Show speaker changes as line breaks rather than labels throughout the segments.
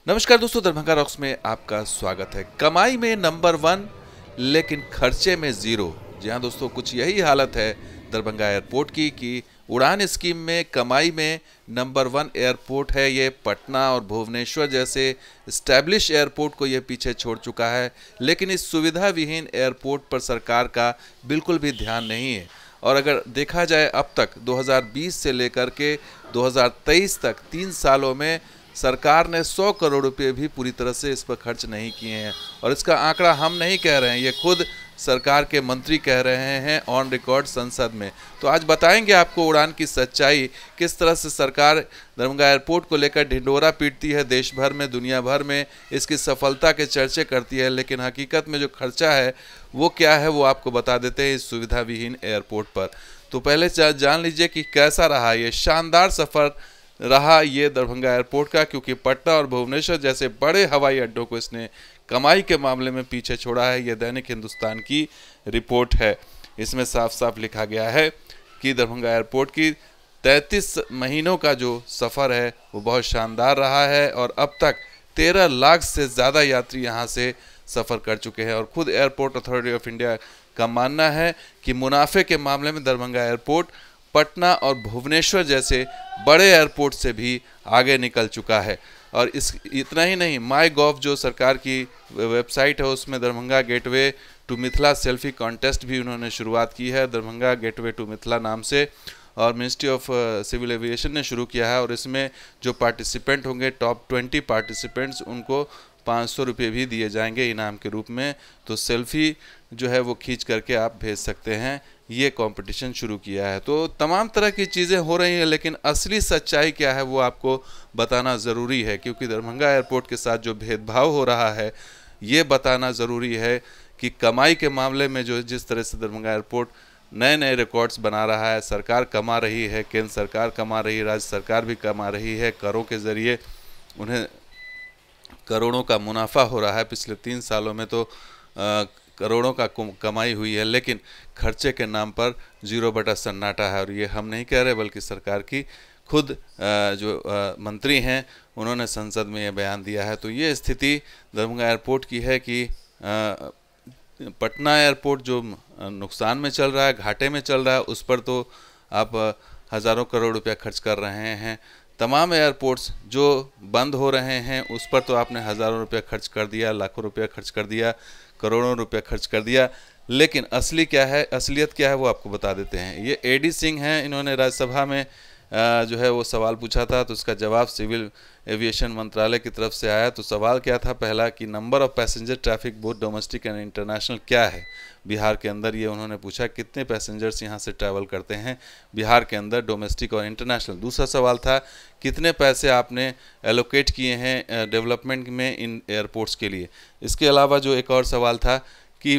नमस्कार दोस्तों, दरभंगा रॉक्स में आपका स्वागत है। कमाई में नंबर 1 लेकिन खर्चे में ज़ीरो। जी हाँ दोस्तों, कुछ यही हालत है दरभंगा एयरपोर्ट की कि उड़ान स्कीम में कमाई में नंबर 1 एयरपोर्ट है। ये पटना और भुवनेश्वर जैसे इस्टेब्लिश एयरपोर्ट को ये पीछे छोड़ चुका है, लेकिन इस सुविधा विहीन एयरपोर्ट पर सरकार का बिल्कुल भी ध्यान नहीं है। और अगर देखा जाए अब तक 2020 से लेकर के 2023 तक 3 सालों में सरकार ने 100 करोड़ रुपए भी पूरी तरह से इस पर खर्च नहीं किए हैं। और इसका आंकड़ा हम नहीं कह रहे हैं, ये खुद सरकार के मंत्री कह रहे हैं ऑन रिकॉर्ड संसद में। तो आज बताएंगे आपको उड़ान की सच्चाई, किस तरह से सरकार दरभंगा एयरपोर्ट को लेकर ढिंढोरा पीटती है, देश भर में दुनिया भर में इसकी सफलता के चर्चे करती है, लेकिन हकीकत में जो खर्चा है वो क्या है वो आपको बता देते हैं इस सुविधा विहीन एयरपोर्ट पर। तो पहले जान लीजिए कि कैसा रहा ये शानदार सफ़र रहा ये दरभंगा एयरपोर्ट का, क्योंकि पटना और भुवनेश्वर जैसे बड़े हवाई अड्डों को इसने कमाई के मामले में पीछे छोड़ा है। ये दैनिक हिंदुस्तान की रिपोर्ट है। इसमें साफ साफ लिखा गया है कि दरभंगा एयरपोर्ट की 33 महीनों का जो सफ़र है वो बहुत शानदार रहा है और अब तक 13 लाख से ज़्यादा यात्री यहाँ से सफ़र कर चुके हैं। और खुद एयरपोर्ट अथॉरिटी ऑफ इंडिया का मानना है कि मुनाफे के मामले में दरभंगा एयरपोर्ट पटना और भुवनेश्वर जैसे बड़े एयरपोर्ट से भी आगे निकल चुका है। और इतना ही नहीं, माई गॉव जो सरकार की वेबसाइट है उसमें Darbhanga gateway to Mithila selfie contest भी उन्होंने शुरुआत की है, दरभंगा गेटवे टू मिथिला नाम से। और मिनिस्ट्री ऑफ सिविल एविएशन ने शुरू किया है और इसमें जो पार्टिसिपेंट होंगे टॉप 20 पार्टिसिपेंट्स उनको 500 रुपये भी दिए जाएंगे इनाम के रूप में। तो सेल्फी जो है वो खींच करके आप भेज सकते हैं। ये कंपटीशन शुरू किया है। तो तमाम तरह की चीज़ें हो रही हैं, लेकिन असली सच्चाई क्या है वो आपको बताना ज़रूरी है, क्योंकि दरभंगा एयरपोर्ट के साथ जो भेदभाव हो रहा है ये बताना ज़रूरी है कि कमाई के मामले में जो जिस तरह से दरभंगा एयरपोर्ट नए नए रिकॉर्ड्स बना रहा है, सरकार कमा रही है, केंद्र सरकार कमा रही है, राज्य सरकार भी कमा रही है, करों के ज़रिए उन्हें करोड़ों का मुनाफा हो रहा है। पिछले 3 सालों में तो करोड़ों का कमाई हुई है, लेकिन खर्चे के नाम पर 0 बटा सन्नाटा है। और ये हम नहीं कह रहे बल्कि सरकार की खुद जो मंत्री हैं उन्होंने संसद में ये बयान दिया है। तो ये स्थिति दरभंगा एयरपोर्ट की है कि पटना एयरपोर्ट जो नुकसान में चल रहा है, घाटे में चल रहा है, उस पर तो आप हज़ारों करोड़ रुपया खर्च कर रहे हैं। तमाम एयरपोर्ट्स जो बंद हो रहे हैं उस पर तो आपने हज़ारों रुपया खर्च कर दिया, लाखों रुपया खर्च कर दिया, करोड़ों रुपया खर्च कर दिया। लेकिन असलियत क्या है वो आपको बता देते हैं। ये एडी सिंह हैं, इन्होंने राज्यसभा में जो है वो सवाल पूछा था, तो उसका जवाब सिविल एविएशन मंत्रालय की तरफ से आया। तो सवाल क्या था पहला कि number of passenger traffic both domestic and international क्या है बिहार के अंदर। ये उन्होंने पूछा कितने पैसेंजर्स यहाँ से ट्रैवल करते हैं बिहार के अंदर, डोमेस्टिक और इंटरनेशनल। दूसरा सवाल था कितने पैसे आपने एलोकेट किए हैं डेवलपमेंट में इन एयरपोर्ट्स के लिए। इसके अलावा जो एक और सवाल था कि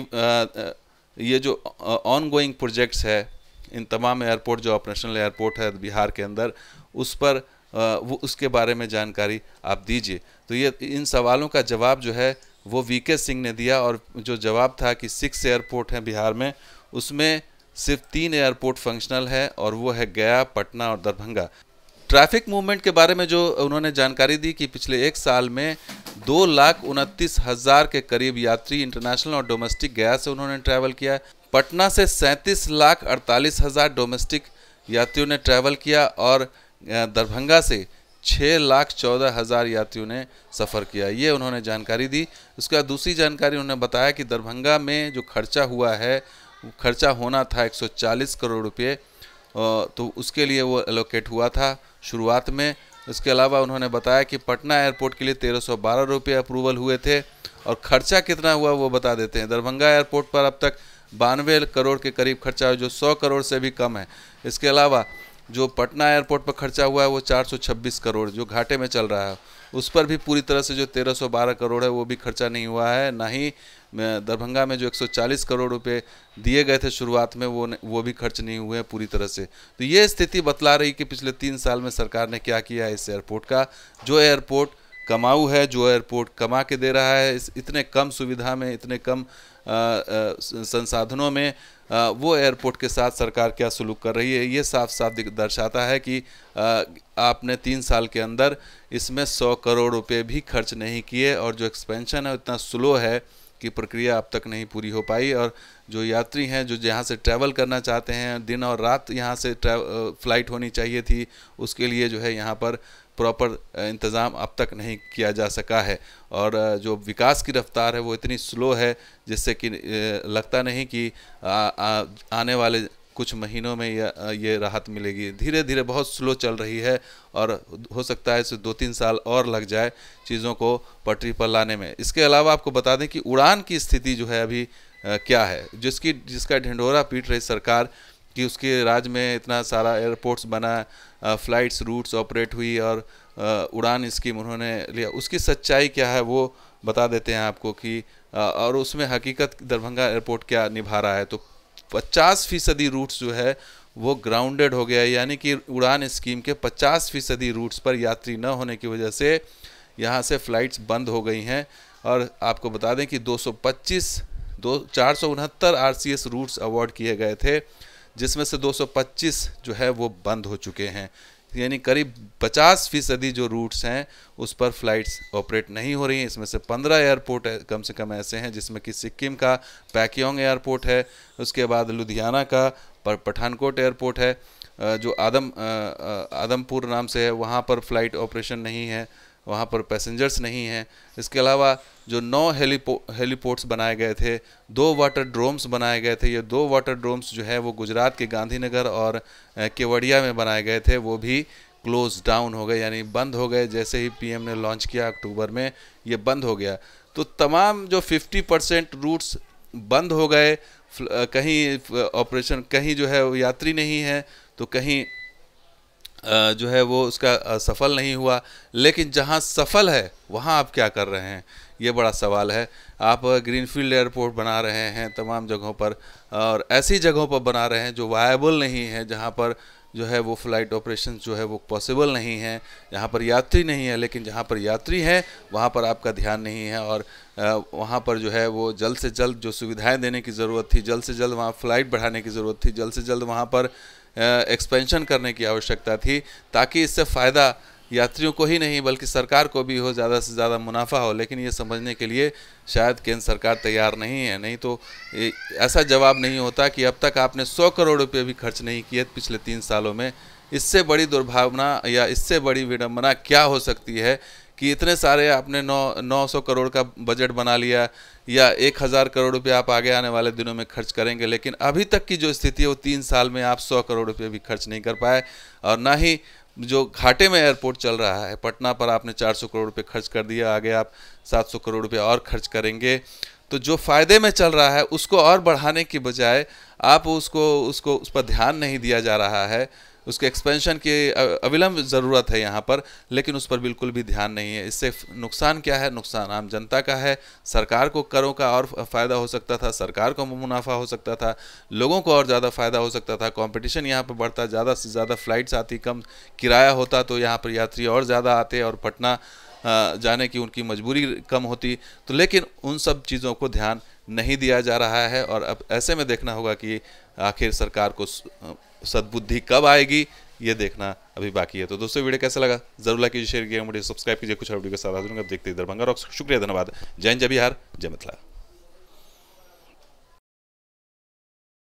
ये जो ऑन गोइंग प्रोजेक्ट्स है इन तमाम एयरपोर्ट जो ऑपरेशनल एयरपोर्ट है बिहार के अंदर, उस पर वो उसके बारे में जानकारी आप दीजिए। तो ये इन सवालों का जवाब जो है वो वीके सिंह ने दिया। और जो जवाब था कि 6 एयरपोर्ट हैं बिहार में, उसमें सिर्फ 3 एयरपोर्ट फंक्शनल है और वो है गया, पटना और दरभंगा। ट्रैफिक मूवमेंट के बारे में जो उन्होंने जानकारी दी कि पिछले 1 साल में 2,29,000 के करीब यात्री इंटरनेशनल और डोमेस्टिक गया से उन्होंने ट्रैवल किया। पटना से 37,48,000 डोमेस्टिक यात्रियों ने ट्रैवल किया और दरभंगा से 6,14,000 यात्रियों ने सफ़र किया। ये उन्होंने जानकारी दी। उसके बाद दूसरी जानकारी उन्होंने बताया कि दरभंगा में जो खर्चा हुआ है, खर्चा होना था 140 करोड़ रुपये, तो उसके लिए वो एलोकेट हुआ था शुरुआत में। इसके अलावा उन्होंने बताया कि पटना एयरपोर्ट के लिए 1312 रुपये अप्रूवल हुए थे और खर्चा कितना हुआ वो बता देते हैं। दरभंगा एयरपोर्ट पर अब तक 92 करोड़ के करीब खर्चा है, जो 100 करोड़ से भी कम है। इसके अलावा जो पटना एयरपोर्ट पर खर्चा हुआ है वो 426 करोड़ जो घाटे में चल रहा है, उस पर भी पूरी तरह से जो 1312 करोड़ है वो भी खर्चा नहीं हुआ है। ना ही दरभंगा में जो 140 करोड़ रुपए दिए गए थे शुरुआत में वो भी खर्च नहीं हुए हैं पूरी तरह से। तो ये स्थिति बतला रही कि पिछले 3 साल में सरकार ने क्या किया है इस एयरपोर्ट का। जो एयरपोर्ट कमाऊ है, जो एयरपोर्ट कमा के दे रहा है, इतने कम सुविधा में, इतने कम संसाधनों में वो एयरपोर्ट के साथ सरकार क्या सलूक कर रही है, ये साफ साफ दर्शाता है कि आपने 3 साल के अंदर इसमें 100 करोड़ रुपए भी खर्च नहीं किए और जो एक्सपेंशन है इतना स्लो है कि प्रक्रिया अब तक नहीं पूरी हो पाई। और जो यात्री हैं जो यहाँ से ट्रैवल करना चाहते हैं, दिन और रात यहाँ से फ़्लाइट होनी चाहिए थी, उसके लिए जो है यहाँ पर प्रॉपर इंतज़ाम अब तक नहीं किया जा सका है। और जो विकास की रफ्तार है वो इतनी स्लो है जिससे कि लगता नहीं कि आने वाले कुछ महीनों में ये राहत मिलेगी। धीरे धीरे बहुत स्लो चल रही है और हो सकता है इसे 2-3 साल और लग जाए चीज़ों को पटरी पर लाने में। इसके अलावा आपको बता दें कि उड़ान की स्थिति जो है अभी क्या है, जिसका ढिंढोरा पीट रही सरकार कि उसके राज्य में इतना सारा एयरपोर्ट्स बना, फ़्लाइट्स रूट्स ऑपरेट हुई और उड़ान स्कीम उन्होंने लिया। उसकी सच्चाई क्या है वो बता देते हैं आपको कि और उसमें हकीकत दरभंगा एयरपोर्ट क्या निभा रहा है। तो 50% रूट्स जो है वो ग्राउंडेड हो गया है, यानी कि उड़ान स्कीम के 50% रूट्स पर यात्री न होने की वजह से यहाँ से फ़्लाइट्स बंद हो गई हैं। और आपको बता दें कि 469 RCS रूट्स अवार्ड किए गए थे, जिसमें से 225 जो है वो बंद हो चुके हैं, यानी करीब 50% जो रूट्स हैं उस पर फ़्लाइट्स ऑपरेट नहीं हो रही हैं। इसमें से 15 एयरपोर्ट कम से कम ऐसे हैं जिसमें कि सिक्किम का पैक्योंग एयरपोर्ट है, उसके बाद लुधियाना का पठानकोट एयरपोर्ट है, जो आदमपुर नाम से है, वहाँ पर फ़्लाइट ऑपरेशन नहीं है, वहाँ पर पैसेंजर्स नहीं हैं। इसके अलावा जो 9 हेलीपोर्ट्स बनाए गए थे, 2 वाटर ड्रोम्स बनाए गए थे, ये 2 वाटर ड्रोम्स जो है वो गुजरात के गांधीनगर और केवड़िया में बनाए गए थे, वो भी क्लोज डाउन हो गए, यानी बंद हो गए। जैसे ही पीएम ने लॉन्च किया अक्टूबर में ये बंद हो गया। तो तमाम जो 50% रूट्स बंद हो गए, कहीं ऑपरेशन, कहीं जो है वो यात्री नहीं है तो कहीं जो है वो उसका सफल नहीं हुआ। लेकिन जहां सफल है वहां आप क्या कर रहे हैं, ये बड़ा सवाल है। आप ग्रीनफील्ड एयरपोर्ट बना रहे हैं तमाम जगहों पर, और ऐसी जगहों पर बना रहे हैं जो वायबल नहीं है, जहां पर जो है वो फ़्लाइट ऑपरेशन जो है वो पॉसिबल नहीं है, जहाँ पर यात्री नहीं है। लेकिन जहाँ पर यात्री हैं वहाँ पर आपका ध्यान नहीं है, और वहाँ पर जो है वो जल्द से जल्द जो सुविधाएं देने की ज़रूरत थी, जल्द से जल्द वहाँ फ़्लाइट बढ़ाने की ज़रूरत थी, जल्द से जल्द वहाँ पर एक्सपेंशन करने की आवश्यकता थी, ताकि इससे फ़ायदा यात्रियों को ही नहीं बल्कि सरकार को भी हो, ज़्यादा से ज़्यादा मुनाफा हो। लेकिन ये समझने के लिए शायद केंद्र सरकार तैयार नहीं है। नहीं तो ऐसा जवाब नहीं होता कि अब तक आपने 100 करोड़ रुपये भी खर्च नहीं किए पिछले 3 सालों में। इससे बड़ी दुर्भावना या इससे बड़ी विडंबना क्या हो सकती है कि इतने सारे आपने 900 करोड़ का बजट बना लिया, या 1000 करोड़ रुपये आप आगे आने वाले दिनों में खर्च करेंगे, लेकिन अभी तक की जो स्थिति है वो 3 साल में आप 100 करोड़ रुपये भी खर्च नहीं कर पाए। और ना ही जो घाटे में एयरपोर्ट चल रहा है, पटना पर आपने 400 करोड़ रुपये खर्च कर दिया, आगे आप 700 करोड़ रुपये और खर्च करेंगे। तो जो फ़ायदे में चल रहा है उसको और बढ़ाने की बजाय आप उस पर ध्यान नहीं दिया जा रहा है। उसके एक्सपेंशन की अविलंब ज़रूरत है यहाँ पर, लेकिन उस पर बिल्कुल भी ध्यान नहीं है। इससे नुकसान क्या है? नुकसान आम जनता का है। सरकार को करों का और फ़ायदा हो सकता था, सरकार को मुनाफा हो सकता था, लोगों को और ज़्यादा फ़ायदा हो सकता था, कंपटीशन यहाँ पर बढ़ता, ज़्यादा से ज़्यादा फ़्लाइट्स आती, कम किराया होता तो यहाँ पर यात्री और ज़्यादा आते और पटना जाने की उनकी मजबूरी कम होती। तो लेकिन उन सब चीज़ों को ध्यान नहीं दिया जा रहा है, और अब ऐसे में देखना होगा कि आखिर सरकार को सद्बुद्धि कब आएगी, ये देखना अभी बाकी है। तो दोस्तों वीडियो कैसा लगा जरूर लाइक कीजिए, शेयर कीजिए, मुझे सब्सक्राइब कीजिए। कुछ और वीडियो के साथ हाजिर होंगे। अब देखते हैं दरभंगा रॉक्स। शुक्रिया, धन्यवाद। जय हिंद, जय बिहार, जय मिथिला।